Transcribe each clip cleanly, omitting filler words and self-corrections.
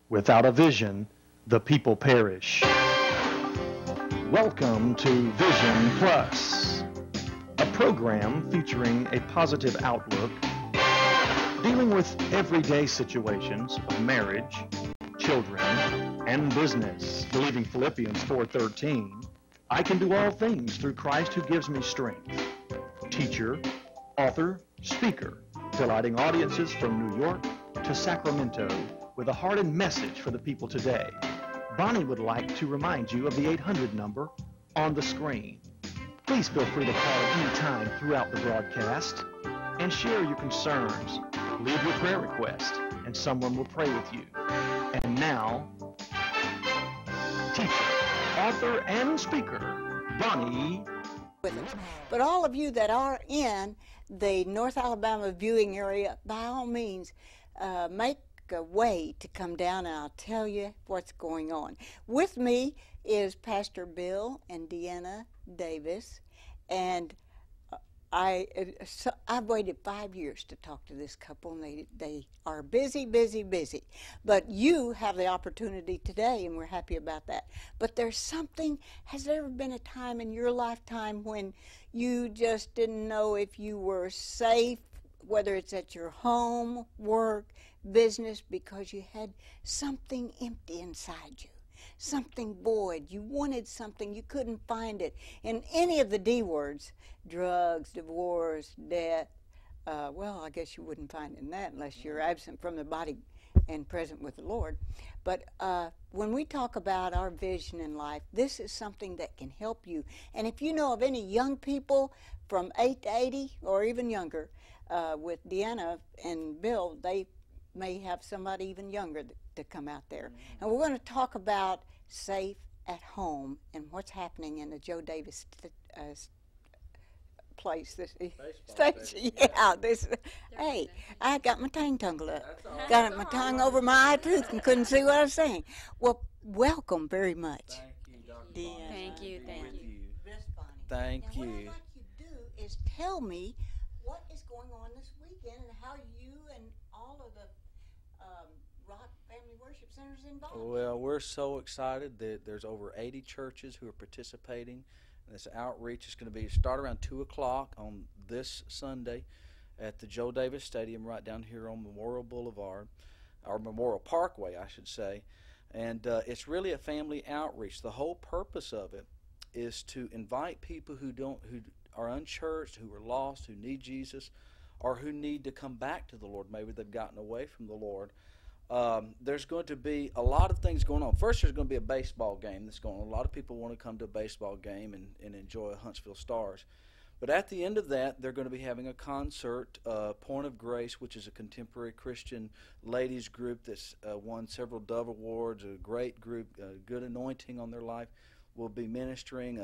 Without a vision, the people perish. Welcome to Vision Plus, a program featuring a positive outlook, dealing with everyday situations of marriage, children, and business. Believing Philippians 4:13, I can do all things through Christ who gives me strength. Teacher, author, speaker, delighting audiences from New York to Sacramento with a heart and message for the people today. Bonnie would like to remind you of the 800 number on the screen. Please feel free to call at any time throughout the broadcast and share your concerns. Leave your prayer request and someone will pray with you. And now, teacher, author, and speaker, Bonnie. But all of you that are in the North Alabama viewing area, by all means, make a way to come down and I'll tell you what's going on. With me is Pastor Bill and Deana Davis, and I've waited 5 years to talk to this couple, and they are busy. But you have the opportunity today, and we're happy about that. But there's something, has there ever been a time in your lifetime when you just didn't know if you were safe, whether it's at your home, work, business, because you had something empty inside you? Something void. You wanted something, you couldn't find it. In any of the D words, drugs, divorce, debt, well, I guess you wouldn't find it in that unless you're absent from the body and present with the Lord. But when we talk about our vision in life, this is something that can help you. And if you know of any young people from 8 to 80 or even younger, with Deana and Bill, they may have somebody even younger to come out there. And we're going to talk about safe at home and what's happening in the Joe Davis place. This station. Yeah, this. Hey, I got my tongue tangled up. Got my tongue over my eye tooth and couldn't see what I was saying. Well, welcome very much. Thank you, Dr. Deana. Thank you. Miss Bonnie. Thank Now, what you. I'd like you to do is tell me what is going on this weekend and how you and all of the Rock Family Worship Centers involved. Well, we're so excited that there's over 80 churches who are participating. This outreach is going to be start around 2 o'clock on this Sunday at the Joe Davis Stadium right down here on Memorial Boulevard, or Memorial Parkway, I should say. And it's really a family outreach. The whole purpose of it is to invite people who are unchurched, who are lost, who need Jesus, or who need to come back to the Lord. Maybe they've gotten away from the Lord. There's going to be a lot of things going on. First, there's going to be a baseball game that's going on. A lot of people want to come to a baseball game and enjoy Huntsville Stars. But at the end of that, they're going to be having a concert, Point of Grace, which is a contemporary Christian ladies group that's won several Dove Awards, a great group, good anointing on their life, will be ministering.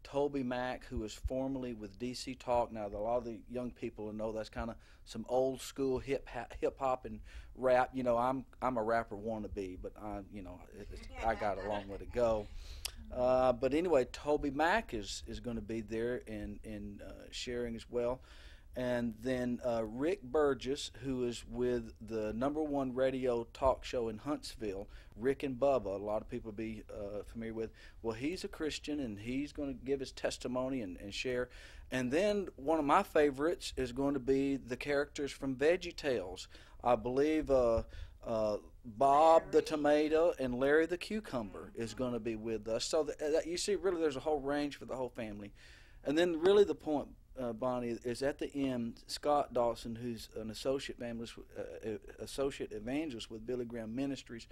Toby Mack, who was formerly with DC Talk. Now, a lot of the young people know that's kind of some old school hip hop and rap. You know, I'm a rapper wannabe, but I got a long way to go. But anyway, Toby Mack is going to be there and sharing as well. And then Rick Burgess, who is with the #1 radio talk show in Huntsville, Rick and Bubba, a lot of people will be familiar with. Well, he's a Christian, and he's going to give his testimony and share. And then one of my favorites is going to be the characters from VeggieTales. I believe Bob the Tomato and Larry the Cucumber is going to be with us. So that you see, really, there's a whole range for the whole family. And then really the point, Bonnie, is at the end, Scott Dawson, who's an associate evangelist with Billy Graham Ministries,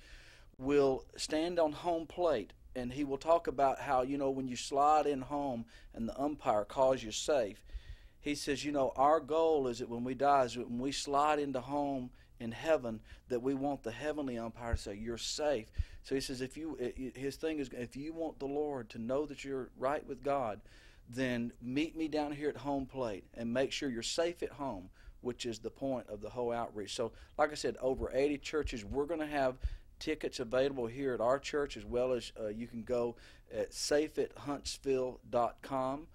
will stand on home plate, and he will talk about how, when you slide in home and the umpire calls you safe, he says, our goal is that when we die, is that when we slide into home in heaven, that we want the heavenly umpire to say, you're safe. So he says, his thing is, if you want the Lord to know that you're right with God, then meet me down here at home plate and make sure you're safe at home, which is the point of the whole outreach. So, like I said, over 80 churches. We're going to have tickets available here at our church, as well as you can go at safeathuntsville.com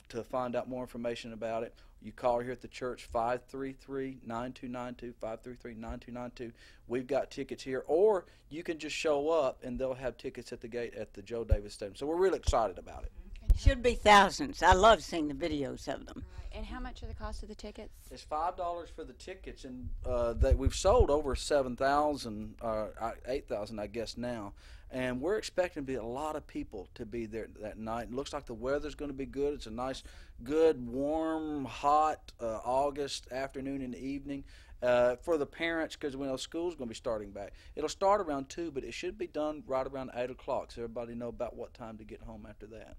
to find out more information about it. You call here at the church, 533-9292, 533-9292. We've got tickets here. Or you can just show up, and they'll have tickets at the gate at the Joe Davis Stadium. So we're really excited about it. Should be thousands. I love seeing the videos of them. Right. And how much are the cost of the tickets? It's $5 for the tickets, and we've sold over 7,000, 8,000, I guess now. And we're expecting to be a lot of people to be there that night. It looks like the weather's going to be good. It's a nice, good, warm, hot August afternoon and evening for the parents, because we know school's going to be starting back. It'll start around 2, but it should be done right around 8 o'clock, so everybody know about what time to get home after that.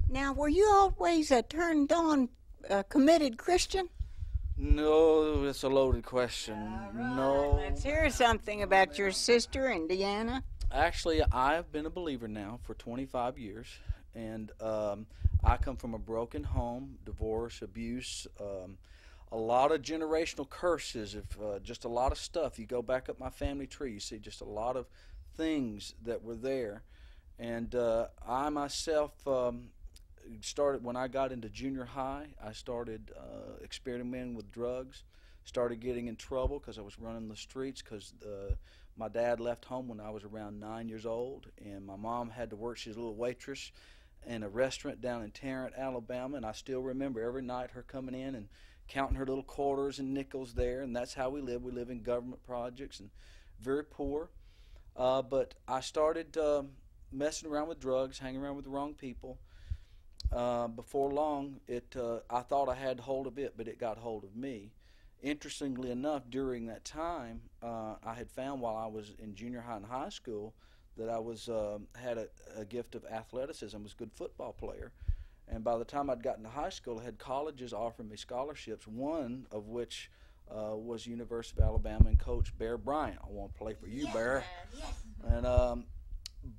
Now, were you always a turned-on, committed Christian? No, it's a loaded question. No. Let's hear something about your sister and Deana. Actually, I've been a believer now for 25 years, and I come from a broken home, divorce, abuse, a lot of generational curses, just a lot of stuff. You go back up my family tree, you see just a lot of things that were there. And I myself started, when I got into junior high, I started experimenting with drugs, started getting in trouble because I was running the streets because my dad left home when I was around 9 years old, and my mom had to work. She was a little waitress in a restaurant down in Tarrant, Alabama, and I still remember every night her coming in and counting her little quarters and nickels there, and that's how we live. We live in government projects and very poor. But I started messing around with drugs, hanging around with the wrong people. Before long, I thought I had hold of it, but it got hold of me. Interestingly enough, during that time, I had found while I was in junior high and high school that I had a gift of athleticism, was a good football player. And by the time I'd gotten to high school, I had colleges offering me scholarships, one of which was University of Alabama and Coach Bear Bryant. I want to play for you, Bear. Yes. And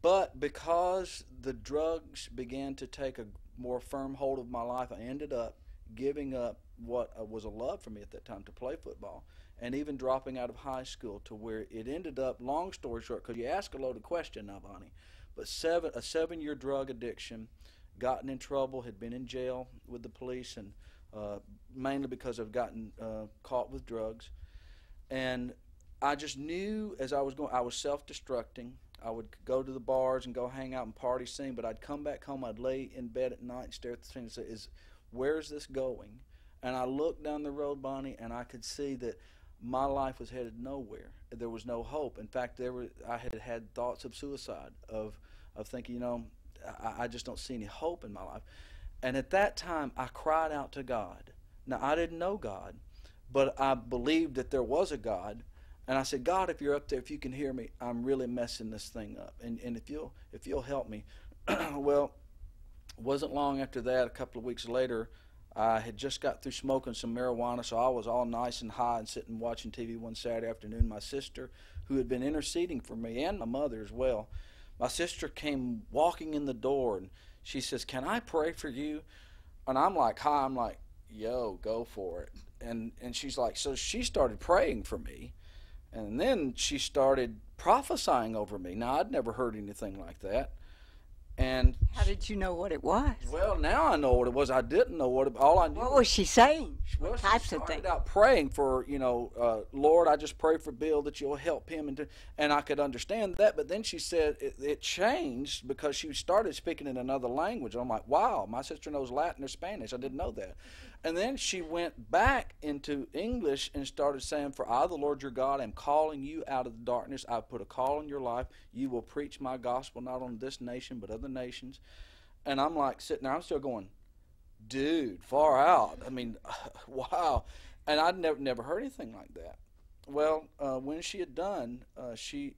but because the drugs began to take a more firm hold of my life, I ended up giving up what was a love for me at that time to play football, and even dropping out of high school, to where it ended up, long story short, because you ask a loaded question now, Bonnie, but a 7-year drug addiction, gotten in trouble, had been in jail with the police, and mainly because I've gotten caught with drugs. And I just knew as I was going, I was self-destructing. I would go to the bars and go hang out and party, sing, but I'd come back home, I'd lay in bed at night and stare at the screen and say, where's this going? And I looked down the road, Bonnie, and I could see that my life was headed nowhere. There was no hope. In fact, I had thoughts of suicide, of thinking, I just don't see any hope in my life. And at that time, I cried out to God. Now, I didn't know God, but I believed that there was a God. And I said, God, if you're up there, if you can hear me, I'm really messing this thing up. And if you'll help me. Well, it wasn't long after that, a couple of weeks later, I had just got through smoking some marijuana, so I was all nice and high and sitting watching TV one Saturday afternoon. My sister, who had been interceding for me, and my mother as well, my sister came walking in the door, and she says, can I pray for you? And I'm like, hi. I'm like, yo, go for it. And she's like, so she started praying for me, and then she started prophesying over me. Now, I'd never heard anything like that. And how did you know what it was? Well, now I know what it was. I didn't know what it. All I knew. What was she saying? Well, what types she of things? started out praying for, Lord, I just pray for Bill that you'll help him, and I could understand that. But then she said it changed because she started speaking in another language. And I'm like, wow, my sister knows Latin or Spanish. I didn't know that. And then she went back into English and started saying, for I, the Lord your God, am calling you out of the darkness. I've put a call on your life. You will preach my gospel, not on this nation, but other nations. And I'm like sitting there, I'm still going, dude, far out. I mean, wow. And I'd never heard anything like that. Well, when she had done, she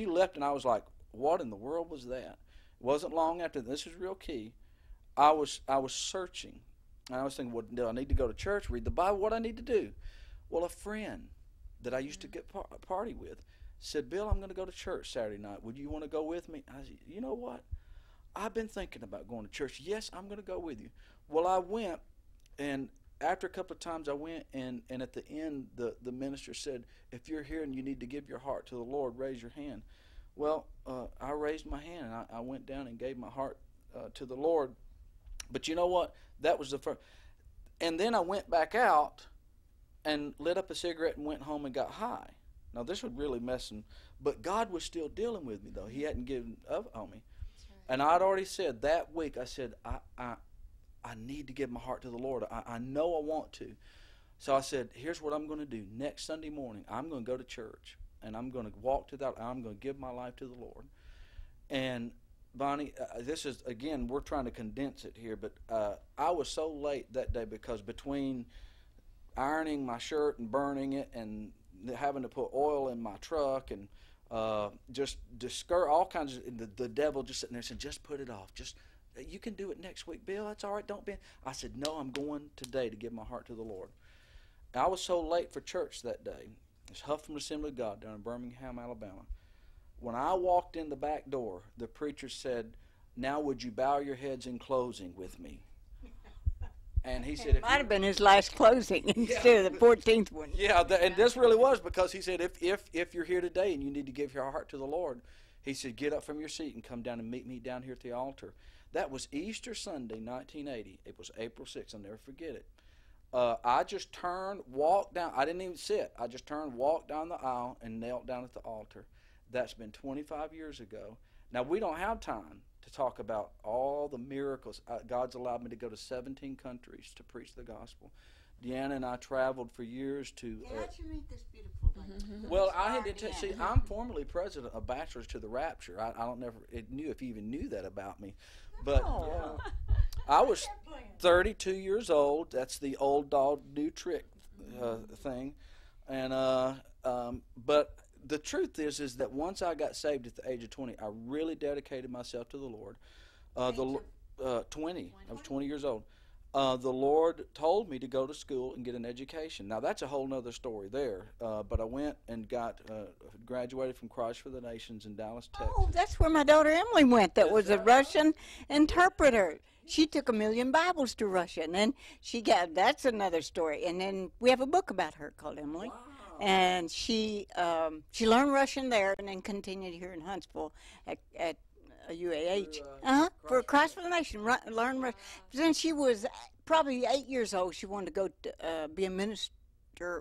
left, and I was like, what in the world was that? It wasn't long after, this is real key, I was searching, and I was thinking, well, do I need to go to church, read the Bible, what do I need to do? Well, a friend that I used to get party with said, Bill, I'm going to go to church Saturday night. Would you want to go with me? I said, you know what? I've been thinking about going to church. Yes, I'm going to go with you. Well, I went, and after a couple of times I went, and at the end, the minister said, if you're here and you need to give your heart to the Lord, raise your hand. Well, I raised my hand, and I went down and gave my heart to the Lord. But you know what? That was the first. And then I went back out and lit up a cigarette and went home and got high. Now, this would really mess him. But God was still dealing with me, though. He hadn't given up on me. And I'd already said that week, I said, I need to give my heart to the Lord. I know I want to. So I said, here's what I'm going to do. Next Sunday morning, I'm going to go to church, and I'm going to walk to that. I'm going to give my life to the Lord. And, Bonnie, this is, again, we're trying to condense it here, but I was so late that day because between ironing my shirt and burning it and having to put oil in my truck and just discourage all kinds of the devil just sitting there saying, just put it off. Just you can do it next week, Bill. That's all right. Don't be. I said, no, I'm going today to give my heart to the Lord. And I was so late for church that day. It's Huffman Assembly of God down in Birmingham, Alabama. When I walked in the back door, the preacher said, now would you bow your heads in closing with me? And he said, it might have been his last closing instead of the 14th one. Yeah, and this really was because he said, if you're here today and you need to give your heart to the Lord, he said, get up from your seat and come down and meet me down here at the altar. That was Easter Sunday, 1980. It was April 6th. I'll never forget it. I just turned, walked down. I didn't even sit. I just turned, walked down the aisle, and knelt down at the altar. That's been 25 years ago. Now, we don't have time to talk about all the miracles. God's allowed me to go to 17 countries to preach the gospel. Deana and I traveled for years to... How'd you meet this beautiful lady? Well, I had to see, I'm formerly president of Bachelors to the Rapture. I don't never knew if you even knew that about me. But I was 32 years old. That's the old dog, new trick thing. And but the truth is that once I got saved at the age of 20, I really dedicated myself to the Lord. 20. I was 20 years old. The Lord told me to go to school and get an education. Now, that's a whole nother story there. But I went and graduated from Christ for the Nations in Dallas, Texas. Oh, that's where my daughter Emily went. That was a Russian interpreter. She took 1 million Bibles to Russia, and then that's another story. And then we have a book about her called Emily. Wow. And she learned Russian there and then continued here in Huntsville at UAH. For Christ for the Nation. Learn Russian. Then she was probably 8 years old. She wanted to go to, be a minister,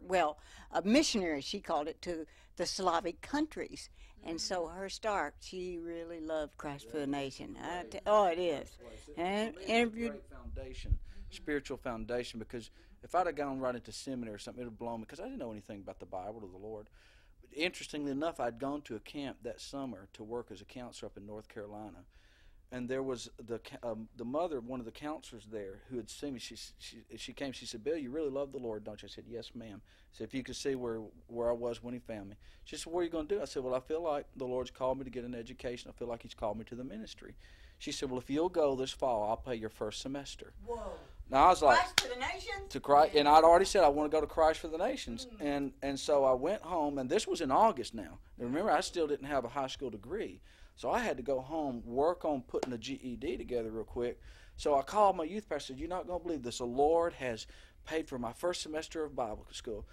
well, a missionary, she called it, to the Slavic countries. And so her start, she really loved Christ for the Nation. It is. And interviewed. Great foundation, spiritual foundation, because if I'd have gone right into seminary or something, it would have blown me, because I didn't know anything about the Bible or the Lord. But interestingly enough, I'd gone to a camp that summer to work as a counselor up in North Carolina. And there was the mother of one of the counselors there who had seen me. She came. She said, "Bill, you really love the Lord, don't you?" I said, "Yes, ma'am." I said, "If you could see where I was when He found me." She said, "What are you going to do?" I said, "Well, I feel like the Lord's called me to get an education. I feel like He's called me to the ministry." She said, "Well, if you'll go this fall, I'll pay your first semester." Whoa. Now I was like, Christ for the Nations? to Christ, and I'd already said I want to go to Christ for the Nations, and so I went home, and this was in August now. And remember, I still didn't have a high school degree. So I had to go home, work on putting a GED together real quick. So I called my youth pastor and said, "You're not going to believe this. The Lord has paid for my first semester of Bible school."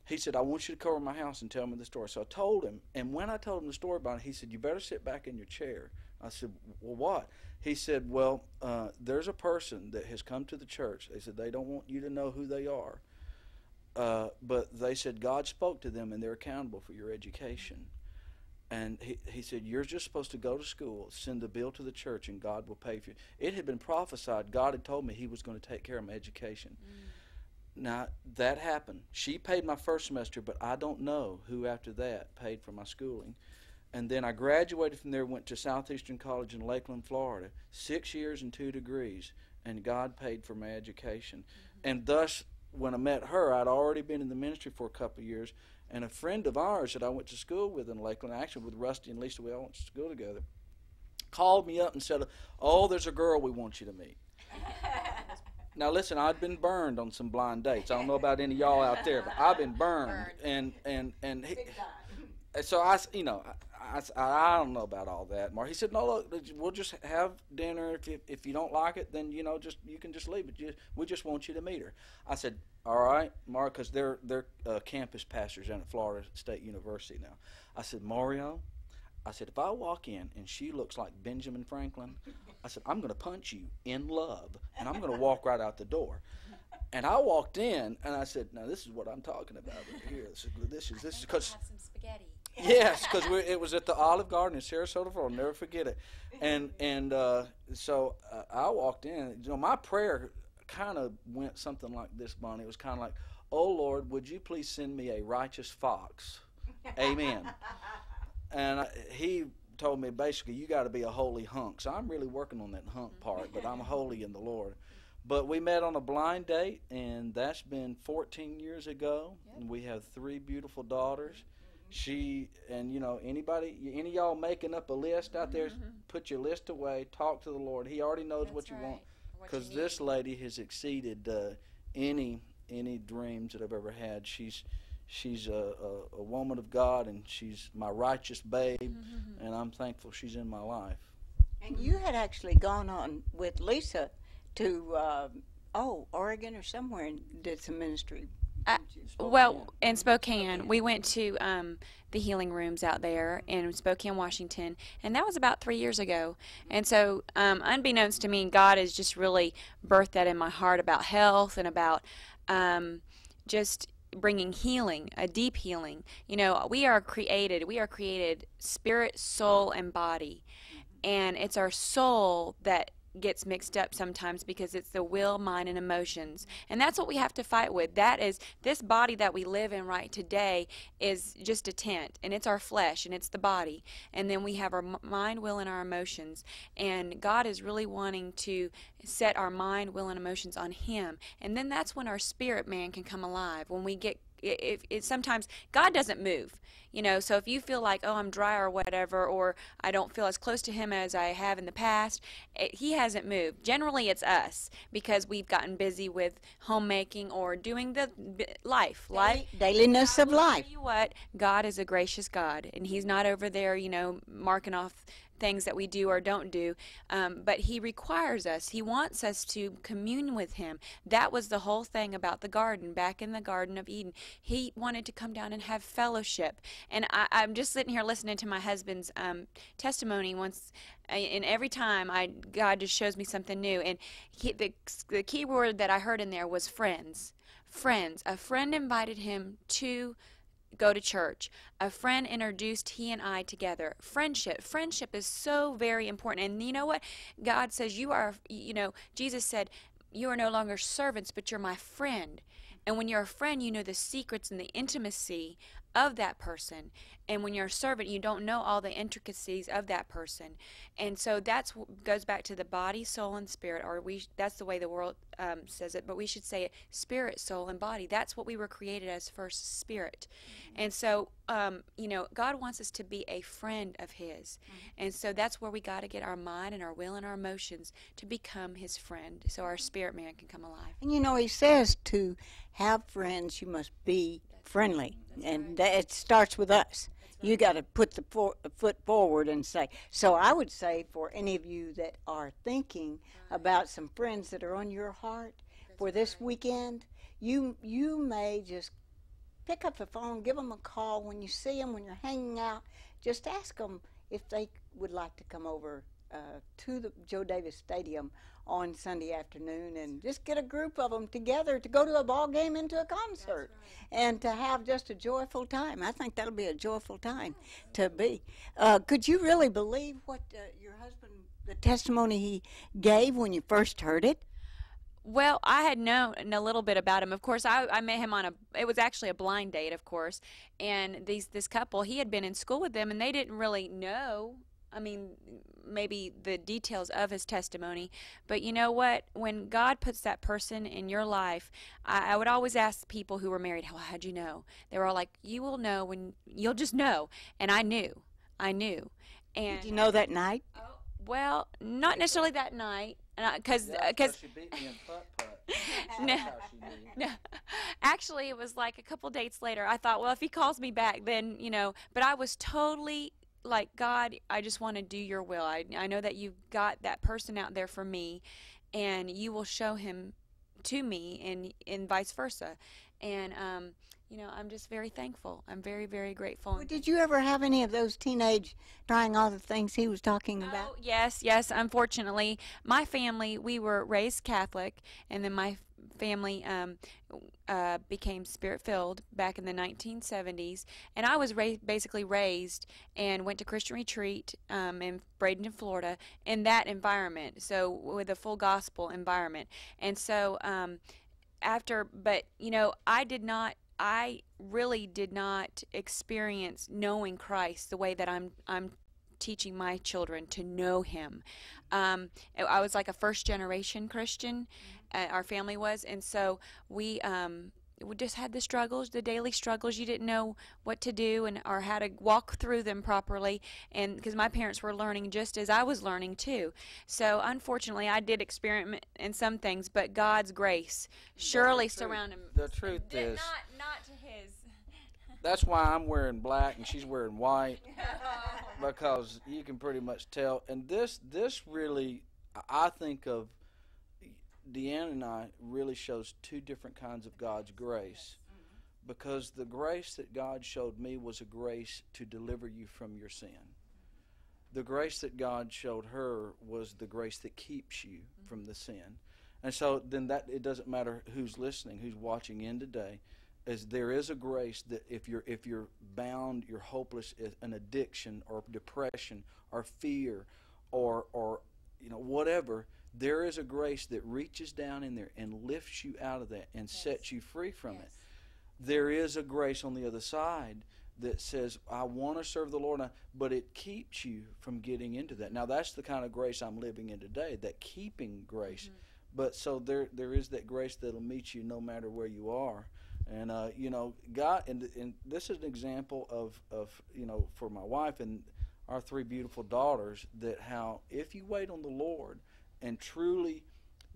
He said, "I want you to come over my house and tell me the story." So I told him, and when I told him the story about it, he said, "You better sit back in your chair." I said, "Well, what?" He said, "Well, there's a person that has come to the church." They said, "They don't want you to know who they are. But they said God spoke to them and they're accountable for your education." And he said, "You're just supposed to go to school, send the bill to the church, and God will pay for you." It had been prophesied. God had told me He was going to take care of my education. Now, that happened. She paid my first semester, but I don't know who after that paid for my schooling. And then I graduated from there, went to Southeastern College in Lakeland, Florida, 6 years and 2 degrees, and God paid for my education. And thus, when I met her, I'd already been in the ministry for a couple of years, and a friend of ours that I went to school with in Lakeland, actually with Rusty and Lisa, we all went to school together, called me up and said, "Oh, there's a girl we want you to meet." Now listen, I'd been burned on some blind dates. I don't know about any of y'all out there, but I've been burned. And so I don't know about all that, Mark. He said, "No, look, we'll just have dinner. If you don't like it, then you can just leave. But we just want you to meet her." I said, "All right, Mark," because they're campus pastors down at Florida State University now. I said, "Mario," I said, "if I walk in and she looks like Benjamin Franklin," I said, "I'm going to punch you in love, and I'm going to walk right out the door." And I walked in, and I said, "Now this is what I'm talking about right here. This is because have some spaghetti. yes, because it was at the Olive Garden in Sarasota, Florida. I'll never forget it. So I walked in. You know, my prayer kind of went something like this, Bonnie. It was kind of like, "Oh Lord, would you please send me a righteous fox?" Amen. And he told me basically, you got to be a holy hunk. So I'm really working on that hunk part, but I'm holy in the Lord. But we met on a blind date, and that's been 14 years ago. Yep. And we have 3 beautiful daughters. She, and you know, any of y'all making up a list out there, put your list away, talk to the Lord. He already knows what you want. Because this lady has exceeded any dreams that I've ever had. She's a woman of God, and she's my righteous babe, and I'm thankful she's in my life. And you had actually gone on with Lisa to Oregon or somewhere and did some ministry. Well, in Spokane, we went to the healing rooms out there in Spokane, Washington, and that was about 3 years ago. And so, unbeknownst to me, God has just really birthed that in my heart about health and about just bringing healing, a deep healing. You know, we are created spirit, soul, and body. And it's our soul that gets mixed up sometimes because it's the will, mind, and emotions. And that's what we have to fight with. That is, this body that we live in right today is just a tent, and it's our flesh, and it's the body. And then we have our mind, will, and our emotions. And God is really wanting to set our mind, will, and emotions on Him. And then that's when our spirit man can come alive. When we get sometimes God doesn't move, you know, so if you feel like, oh, I'm dry or whatever, or I don't feel as close to Him as I have in the past, He hasn't moved. Generally, it's us, because we've gotten busy with homemaking or doing the life. Dailiness of life. Tell you what, God is a gracious God, and He's not over there, you know, marking off things that we do or don't do, but He requires us. He wants us to commune with Him. That was the whole thing about the garden, back in the Garden of Eden. He wanted to come down and have fellowship. And I'm just sitting here listening to my husband's testimony once, and every time God just shows me something new. And the key word that I heard in there was friends. Friends. A friend invited him to go to church. A friend introduced he and I together. Friendship is so very important. And you know what? God says Jesus said, you are no longer servants, but you're my friend. And when you're a friend, you know the secrets and the intimacy of that person. And when you're a servant, you don't know all the intricacies of that person. And so goes back to the body, soul, and spirit. That's the way the world says it, but we should say it: spirit, soul, and body. That's what we were created as, first, spirit. And so, God wants us to be a friend of His. And so that's where we got to get our mind and our will and our emotions to become His friend, so our spirit man can come alive. And you know, He says to have friends, you must be friendly. And it starts with us. You got to put the foot forward and say. So I would say, for any of you that are thinking about some friends that are on your heart for this weekend, you may just pick up the phone, give them a call when you see them, when you're hanging out. Just ask them if they would like to come over to the Joe Davis Stadium on Sunday afternoon, and just get a group of them together to go to a ball game and to a concert, and to have just a joyful time. I think that'll be a joyful time to be. Could you really believe what your husband, the testimony he gave when you first heard it? Well, I had known a little bit about him. Of course, I met him it was actually a blind date, of course, and this couple, he had been in school with them, and they didn't really know, maybe the details of his testimony. But you know what? When God puts that person in your life, I would always ask people who were married, how'd you know? They were all like, you will know when you'll just know. And I knew. And did you know that night? Well, not necessarily that night, because she beat me in putt-putt. No, actually, it was like a couple dates later. I thought, well, if he calls me back, then But I was totally like, God, I just want to do your will. I know that you've got that person out there for me, and you will show him to me, and vice versa. And I'm just very thankful. I'm very, very grateful. Well, did you ever have any of those teenage trying all the things he was talking about? Oh, yes. Unfortunately, my family, we were raised Catholic, and then my family became spirit-filled back in the 1970s, and I was basically raised and went to Christian retreat in Bradenton, Florida, in that environment, so with a full gospel environment. And so but I really did not experience knowing Christ the way that I'm teaching my children to know Him. I was like a first-generation Christian, our family was, and so we just had the struggles, the daily struggles. You didn't know what to do or how to walk through them properly, and because my parents were learning just as I was learning too. So unfortunately, I did experiment in some things, but God's grace surely surrounded me. The truth is, not to His. that's why I'm wearing black and she's wearing white, because you can pretty much tell. And this really, I think of Deanna and I, really shows two different kinds of God's grace. Because the grace that God showed me was a grace to deliver you from your sin. The grace that God showed her was the grace that keeps you from the sin. And so then that it doesn't matter who's listening, who's watching in today, is there is a grace that if you're bound, you're hopeless, an addiction or depression or fear or whatever, there is a grace that reaches down in there and lifts you out of that and sets you free from it. There is a grace on the other side that says, I want to serve the Lord, but it keeps you from getting into that. Now, that's the kind of grace I'm living in today, that keeping grace. But so there is that grace that'll meet you no matter where you are. And, God, and this is an example of for my wife and our three beautiful daughters, that how if you wait on the Lord and truly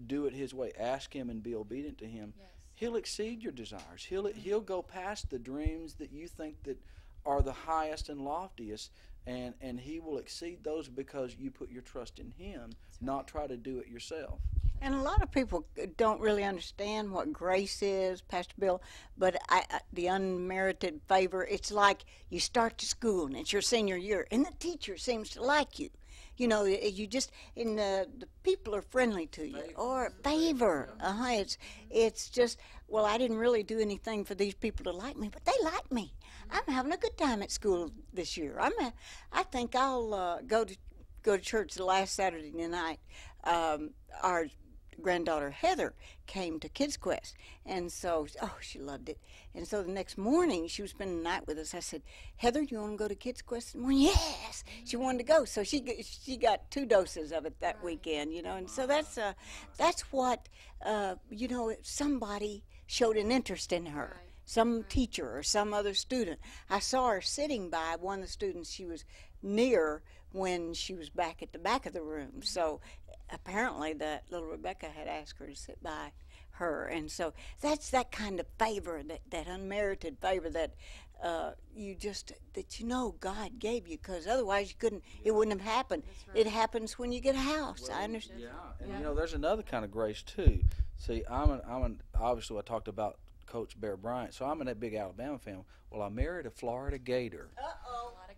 do it His way, ask Him and be obedient to Him, He'll exceed your desires. He'll go past the dreams that you think that are the highest and loftiest, and He will exceed those because you put your trust in Him, not try to do it yourself. And a lot of people don't really understand what grace is, Pastor Bill, but the unmerited favor, it's like you start to school and it's your senior year and the teacher seems to like you. You know, you just, and the people are friendly to you, or favor. It's just, well, I didn't really do anything for these people to like me, but they like me. I'm having a good time at school this year. I think I'll go to church the last Saturday night. Our granddaughter Heather came to Kids Quest, and so she loved it. And so the next morning she was spending the night with us. I said, Heather, you want to go to Kids Quest in the morning? Yes, she wanted to go. So she got 2 doses of it that weekend, and so that's what somebody showed an interest in her. Some teacher or some other student. I saw her sitting by one of the students she was near when she was back at the back of the room. So apparently that little Rebecca had asked her to sit by her. And so that's that kind of favor, that unmerited favor that God gave you, because otherwise it wouldn't have happened. Right. It happens when you get a house. I understand. Yeah, and there's another kind of grace too. See, obviously I talked about Coach Bear Bryant, so I'm in that big Alabama fan. Well, I married a Florida Gator.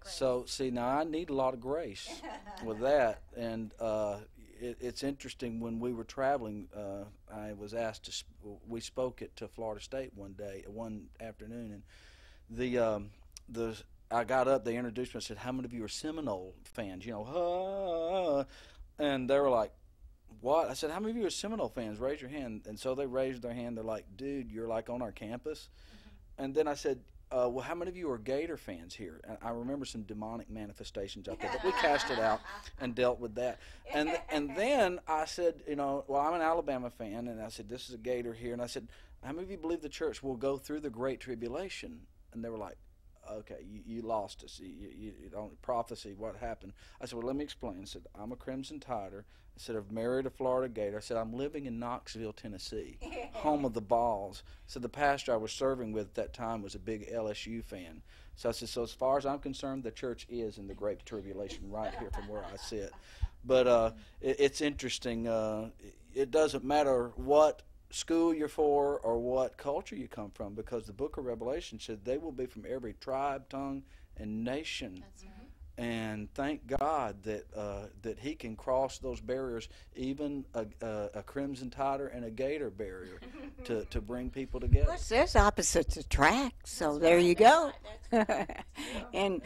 So, see, now I need a lot of grace with that. And it's interesting, when we were traveling, I was asked we spoke to Florida State one afternoon, and I got up, they introduced me, and said, how many of you are Seminole fans? And they were like, what? I said, how many of you are Seminole fans? Raise your hand. And so they raised their hand. They're like, dude, you're like on our campus. And then I said, well, how many of you are Gator fans here? And I remember some demonic manifestations out there, but we cast it out and dealt with that. And then I said, well, I'm an Alabama fan, and I said, this is a Gator here. And I said, how many of you believe the church will go through the Great Tribulation? And they were like, okay, you lost us. You don't prophecy what happened. I said, well, let me explain. I said, I'm a Crimson Tider. I said, I've married a Florida Gator. I said, I'm living in Knoxville, Tennessee, home of the Balls. So the pastor I was serving with at that time was a big LSU fan. So I said, so as far as I'm concerned, the church is in the Great Tribulation right here from where I sit. But it's interesting. It doesn't matter what school you're for or what culture you come from, because the book of Revelation said they will be from every tribe, tongue, and nation. That's right. And thank God that he can cross those barriers, even a Crimson Tider and a Gator barrier, to bring people together. Well, it says opposites attract, so there you go. And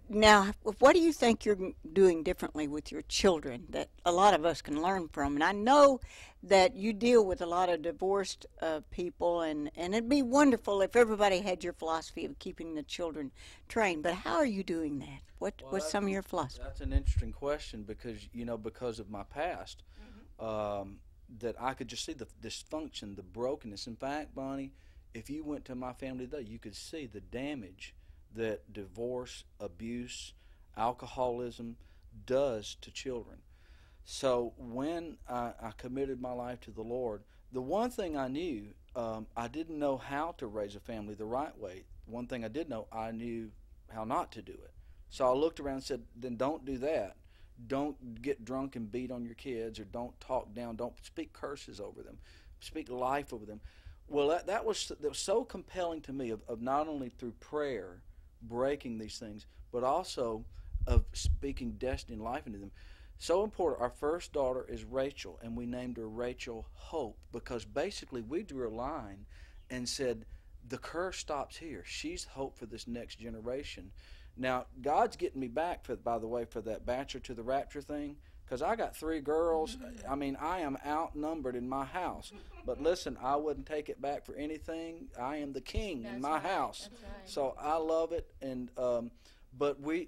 now, what do you think you're doing differently with your children that a lot of us can learn from? And I know that you deal with a lot of divorced people, and it'd be wonderful if everybody had your philosophy of keeping the children trained. But how are you doing that? What's some of your philosophy? That's an interesting question because, because of my past, that I could just see the dysfunction, the brokenness. In fact, Bonnie, if you went to my family today, you could see the damage that divorce, abuse, alcoholism does to children. So when I committed my life to the Lord, the one thing I knew, I didn't know how to raise a family the right way. One thing I did know, I knew how not to do it. So I looked around and said, then don't do that. Don't get drunk and beat on your kids, or don't talk down. Don't speak curses over them. Speak life over them. Well, that was so compelling to me of not only through prayer breaking these things, but also of speaking destiny and life into them. So important. Our first daughter is Rachel, and we named her Rachel Hope because basically we drew a line and said the curse stops here. She's hope for this next generation. Now, God's getting me back, by the way, for that Bachelor to the Rapture thing, because I got 3 girls. I mean, I am outnumbered in my house. But listen, I wouldn't take it back for anything. I am the king in my house. That's right. So I love it. And but we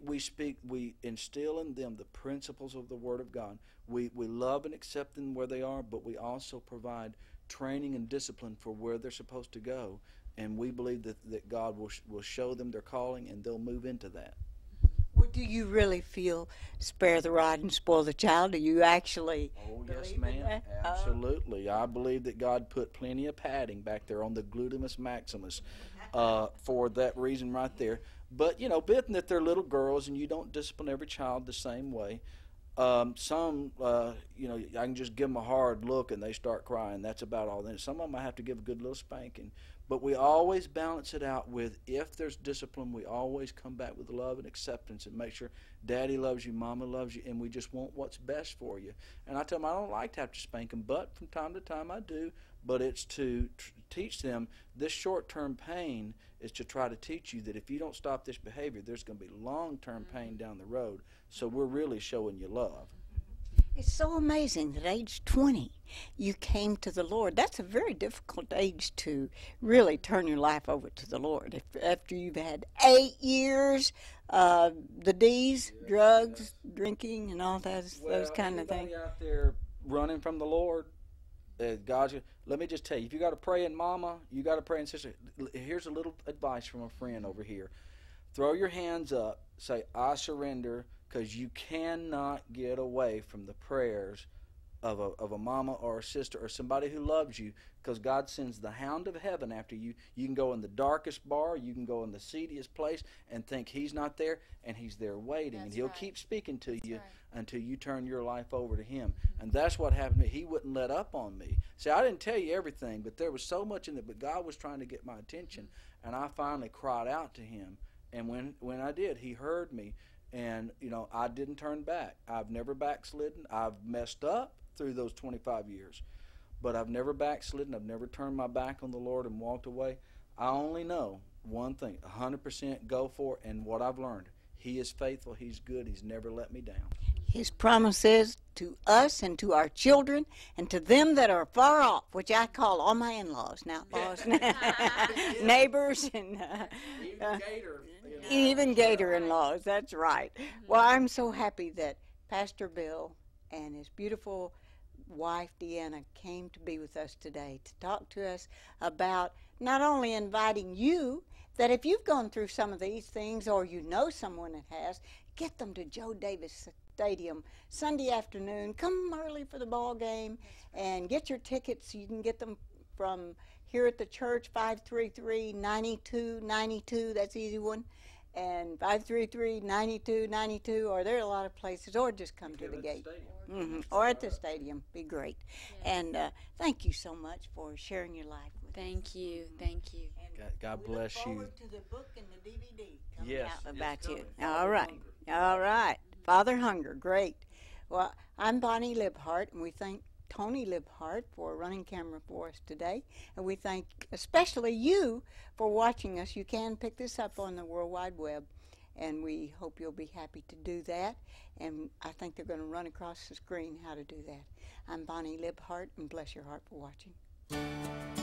instill in them the principles of the Word of God. We love and accept them where they are, but we also provide training and discipline for where they're supposed to go. And we believe that God will show them their calling, and they'll move into that. Well, do you really feel spare the rod and spoil the child? Do you actually Yes, believe in ma'am. that? Absolutely. I believe that God put plenty of padding back there on the glutamus maximus for that reason right there. But, being that they're little girls and you don't discipline every child the same way, some, I can just give them a hard look and they start crying. That's about all. Then some of them I have to give a good little spanking. But we always balance it out with, if there's discipline, we always come back with love and acceptance and make sure Daddy loves you, Mama loves you, and we just want what's best for you. And I tell them I don't like to have to spank them, but from time to time I do. But it's to teach them this short-term pain is to try to teach you that if you don't stop this behavior, there's going to be long-term pain down the road. So we're really showing you love. It's so amazing that age 20 you came to the Lord. That's a very difficult age to really turn your life over to the Lord. If after you've had 8 years, the D's, drugs, drinking, and all those kind of things. Out there running from the Lord, let me just tell you, if you got to pray in Mama, you got to pray in Sister. Here's a little advice from a friend over here. Throw your hands up, say, I surrender, because you cannot get away from the prayers of a mama or a sister or somebody who loves you, because God sends the hound of heaven after you. You can go in the darkest bar, you can go in the seediest place and think He's not there, and He's there waiting. And He'll keep speaking to you until you turn your life over to Him. And that's what happened to me. He wouldn't let up on me. See, I didn't tell you everything, but there was so much in it. But God was trying to get my attention, and I finally cried out to Him. And when I did, He heard me. And, I didn't turn back. I've never backslidden. I've messed up through those 25 years. But I've never backslidden. I've never turned my back on the Lord and walked away. I only know one thing, 100% go for it. And what I've learned, He is faithful. He's good. He's never let me down. His promise is to us and to our children and to them that are far off, which I call all my in-laws, not laws, neighbors, and even Gator in-laws. That's right. Well, I'm so happy that Pastor Bill and his beautiful wife, Deana, came to be with us today to talk to us about not only inviting you, that if you've gone through some of these things or you know someone that has, get them to Joe Davis Stadium Sunday afternoon. Come early for the ball game and get your tickets. You can get them from here at the church, 533-9292. That's the easy one. And 533-9292, or there are a lot of places, or just come to the gate. Or at the stadium. Be great. Yeah. And thank you so much for sharing your life with us. Thank you. Thank you. God bless you. We look forward to the book and the DVD coming out about you. All right. All right. Father Hunger, great. Well, I'm Bonnie Libhart, and we thank Tony Libhart for running camera for us today. And we thank especially you for watching us. You can pick this up on the World Wide Web, and we hope you'll be happy to do that. And I think they're going to run across the screen how to do that. I'm Bonnie Libhart, and bless your heart for watching.